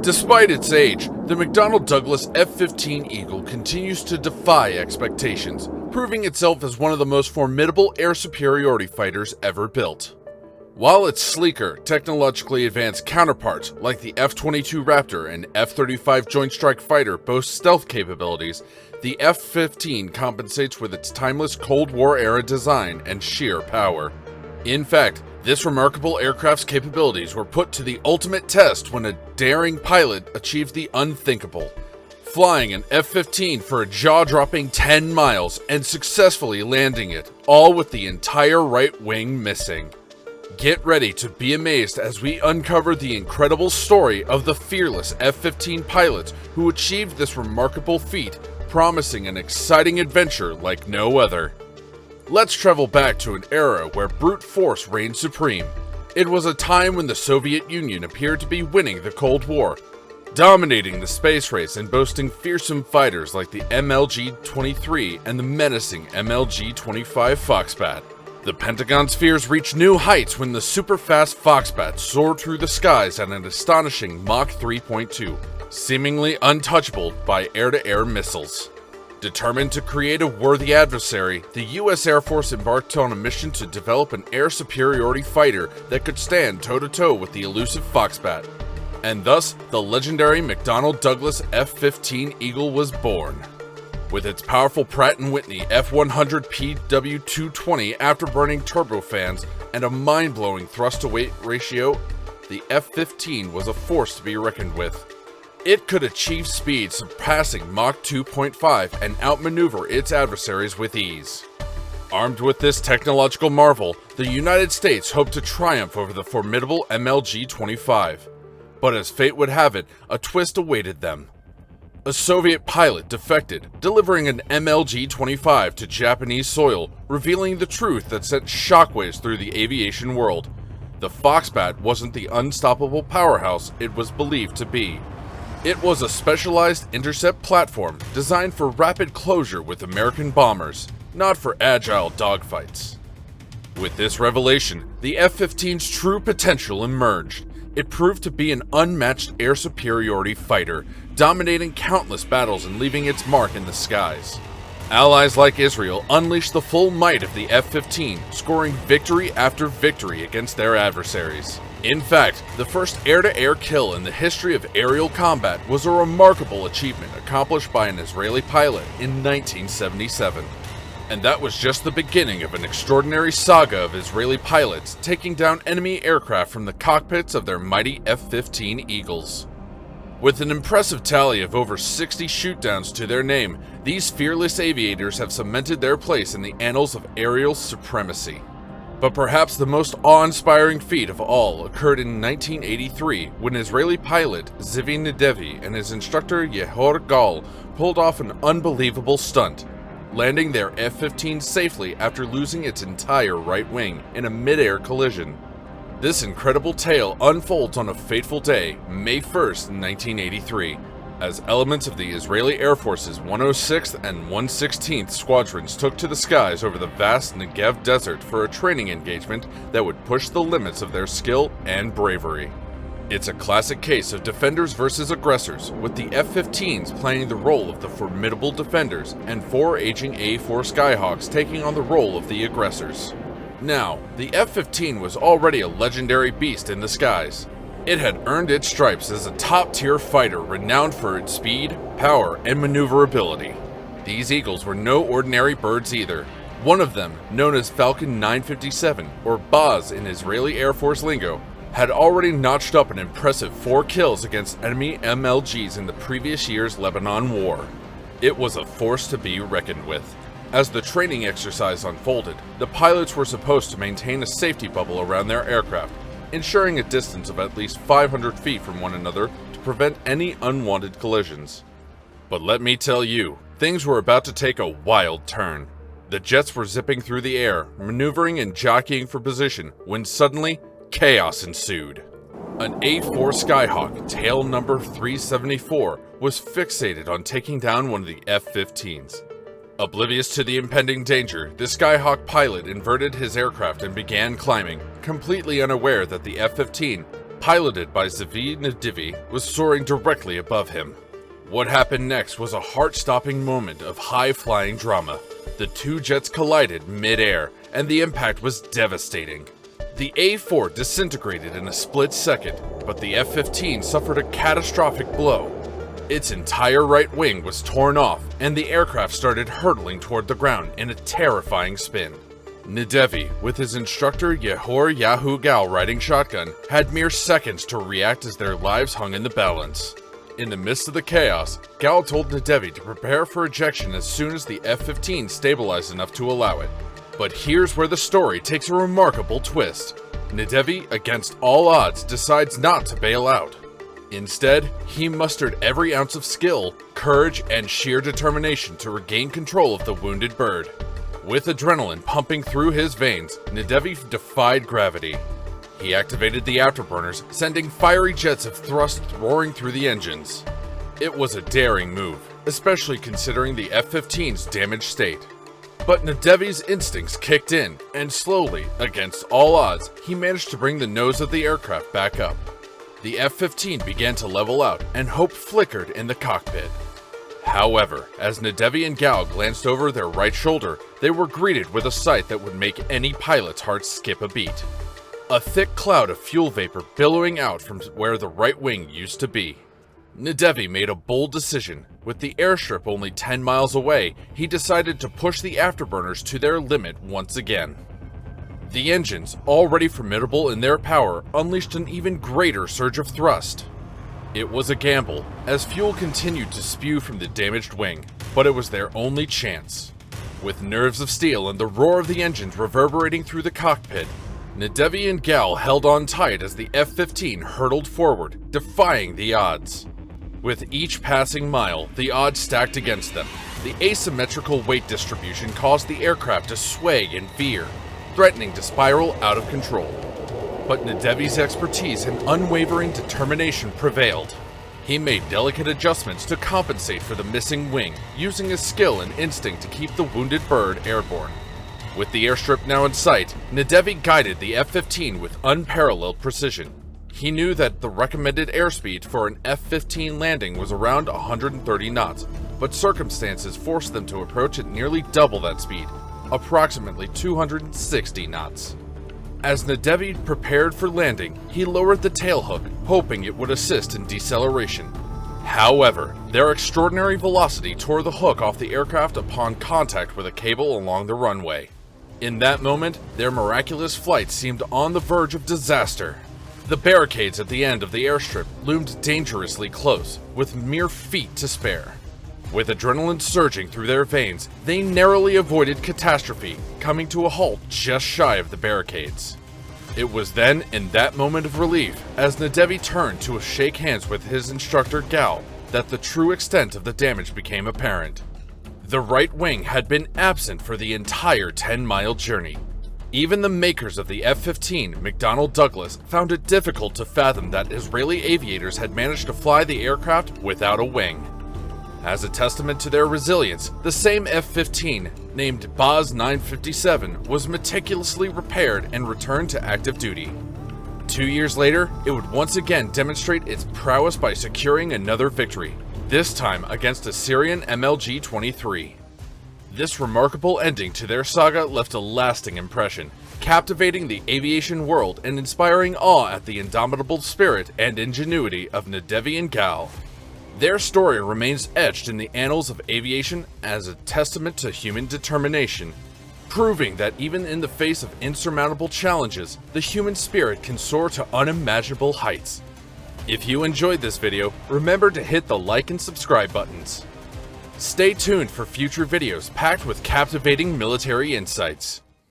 Despite its age, the McDonnell Douglas F-15 Eagle continues to defy expectations, proving itself as one of the most formidable air superiority fighters ever built. While its sleeker, technologically advanced counterparts like the F-22 Raptor and F-35 Joint Strike Fighter boast stealth capabilities, the F-15 compensates with its timeless Cold War-era design and sheer power. In fact, this remarkable aircraft's capabilities were put to the ultimate test when a daring pilot achieved the unthinkable, flying an F-15 for a jaw-dropping 10 miles and successfully landing it, all with the entire right wing missing. Get ready to be amazed as we uncover the incredible story of the fearless F-15 pilots who achieved this remarkable feat, promising an exciting adventure like no other. Let's travel back to an era where brute force reigned supreme. It was a time when the Soviet Union appeared to be winning the Cold War, dominating the space race and boasting fearsome fighters like the MLG-23 and the menacing MLG-25 Foxbat. The Pentagon's fears reached new heights when the super-fast Foxbat soared through the skies at an astonishing Mach 3.2, seemingly untouchable by air-to-air missiles. Determined to create a worthy adversary, the U.S. Air Force embarked on a mission to develop an air superiority fighter that could stand toe-to-toe with the elusive Foxbat. And thus, the legendary McDonnell Douglas F-15 Eagle was born. With its powerful Pratt Whitney F-100 PW-220 afterburning turbofans and a mind-blowing thrust-to-weight ratio, the F-15 was a force to be reckoned with. It could achieve speed surpassing Mach 2.5 and outmaneuver its adversaries with ease. Armed with this technological marvel, the United States hoped to triumph over the formidable MLG-25. But as fate would have it, a twist awaited them. A Soviet pilot defected, delivering an MLG-25 to Japanese soil, revealing the truth that sent shockwaves through the aviation world. The Foxbat wasn't the unstoppable powerhouse it was believed to be. It was a specialized intercept platform designed for rapid closure with American bombers, not for agile dogfights. With this revelation, the F-15's true potential emerged. It proved to be an unmatched air superiority fighter, dominating countless battles and leaving its mark in the skies. Allies like Israel unleashed the full might of the F-15, scoring victory after victory against their adversaries. In fact, the first air-to-air kill in the history of aerial combat was a remarkable achievement accomplished by an Israeli pilot in 1977. And that was just the beginning of an extraordinary saga of Israeli pilots taking down enemy aircraft from the cockpits of their mighty F-15 Eagles. With an impressive tally of over 60 shootdowns to their name, these fearless aviators have cemented their place in the annals of aerial supremacy. But perhaps the most awe-inspiring feat of all occurred in 1983 when Israeli pilot Zivi Nedevi and his instructor Yehor Gal pulled off an unbelievable stunt, landing their F-15 safely after losing its entire right wing in a mid-air collision. This incredible tale unfolds on a fateful day, May 1st, 1983, as elements of the Israeli Air Force's 106th and 116th squadrons took to the skies over the vast Negev desert for a training engagement that would push the limits of their skill and bravery. It's a classic case of defenders versus aggressors, with the F-15s playing the role of the formidable defenders and 4 aging A-4 Skyhawks taking on the role of the aggressors. Now, the F-15 was already a legendary beast in the skies. It had earned its stripes as a top-tier fighter renowned for its speed, power, and maneuverability. These Eagles were no ordinary birds either. One of them, known as Falcon 957, or Baz in Israeli Air Force lingo, had already notched up an impressive 4 kills against enemy MLGs in the previous year's Lebanon War. It was a force to be reckoned with. As the training exercise unfolded, the pilots were supposed to maintain a safety bubble around their aircraft, ensuring a distance of at least 500 feet from one another to prevent any unwanted collisions. But let me tell you, things were about to take a wild turn. The jets were zipping through the air, maneuvering and jockeying for position, when suddenly, chaos ensued. An A-4 Skyhawk, tail number 374, was fixated on taking down one of the F-15s. Oblivious to the impending danger, the Skyhawk pilot inverted his aircraft and began climbing, completely unaware that the F-15, piloted by Zvi Nedivi, was soaring directly above him. What happened next was a heart-stopping moment of high-flying drama. The two jets collided mid-air, and the impact was devastating. The A-4 disintegrated in a split second, but the F-15 suffered a catastrophic blow. Its entire right wing was torn off, and the aircraft started hurtling toward the ground in a terrifying spin. Nedivi, with his instructor Yehor Yahu Gal riding shotgun, had mere seconds to react as their lives hung in the balance. In the midst of the chaos, Gal told Nedivi to prepare for ejection as soon as the F-15 stabilized enough to allow it. But here's where the story takes a remarkable twist. Nedivi, against all odds, decides not to bail out. Instead, he mustered every ounce of skill, courage, and sheer determination to regain control of the wounded bird. With adrenaline pumping through his veins, Nedivi defied gravity. He activated the afterburners, sending fiery jets of thrust roaring through the engines. It was a daring move, especially considering the F-15's damaged state. But Nedivi's instincts kicked in, and slowly, against all odds, he managed to bring the nose of the aircraft back up. The F-15 began to level out, and hope flickered in the cockpit. However, as Nedivi and Gal glanced over their right shoulder, they were greeted with a sight that would make any pilot's heart skip a beat. A thick cloud of fuel vapor billowing out from where the right wing used to be. Nedivi made a bold decision. With the airstrip only 10 miles away, he decided to push the afterburners to their limit once again. The engines, already formidable in their power, unleashed an even greater surge of thrust. It was a gamble, as fuel continued to spew from the damaged wing, but it was their only chance. With nerves of steel and the roar of the engines reverberating through the cockpit, Nedivi and Gal held on tight as the F-15 hurtled forward, defying the odds. With each passing mile, the odds stacked against them. The asymmetrical weight distribution caused the aircraft to sway and veer, threatening to spiral out of control. But Nedivi's expertise and unwavering determination prevailed. He made delicate adjustments to compensate for the missing wing, using his skill and instinct to keep the wounded bird airborne. With the airstrip now in sight, Nedivi guided the F-15 with unparalleled precision. He knew that the recommended airspeed for an F-15 landing was around 130 knots, but circumstances forced them to approach at nearly double that speed, approximately 260 knots. As Nedivi prepared for landing, he lowered the tailhook, hoping it would assist in deceleration. However, their extraordinary velocity tore the hook off the aircraft upon contact with a cable along the runway. In that moment, their miraculous flight seemed on the verge of disaster. The barricades at the end of the airstrip loomed dangerously close, with mere feet to spare. With adrenaline surging through their veins, they narrowly avoided catastrophe, coming to a halt just shy of the barricades. It was then, in that moment of relief, as Nedivi turned to shake hands with his instructor Gal, that the true extent of the damage became apparent. The right wing had been absent for the entire 10-mile journey. Even the makers of the F-15, McDonnell Douglas, found it difficult to fathom that Israeli aviators had managed to fly the aircraft without a wing. As a testament to their resilience, the same F-15, named Baz 957, was meticulously repaired and returned to active duty. 2 years later, it would once again demonstrate its prowess by securing another victory, this time against a Syrian MLG-23. This remarkable ending to their saga left a lasting impression, captivating the aviation world and inspiring awe at the indomitable spirit and ingenuity of Nedivi and Gal. Their story remains etched in the annals of aviation as a testament to human determination, proving that even in the face of insurmountable challenges, the human spirit can soar to unimaginable heights. If you enjoyed this video, remember to hit the like and subscribe buttons. Stay tuned for future videos packed with captivating military insights.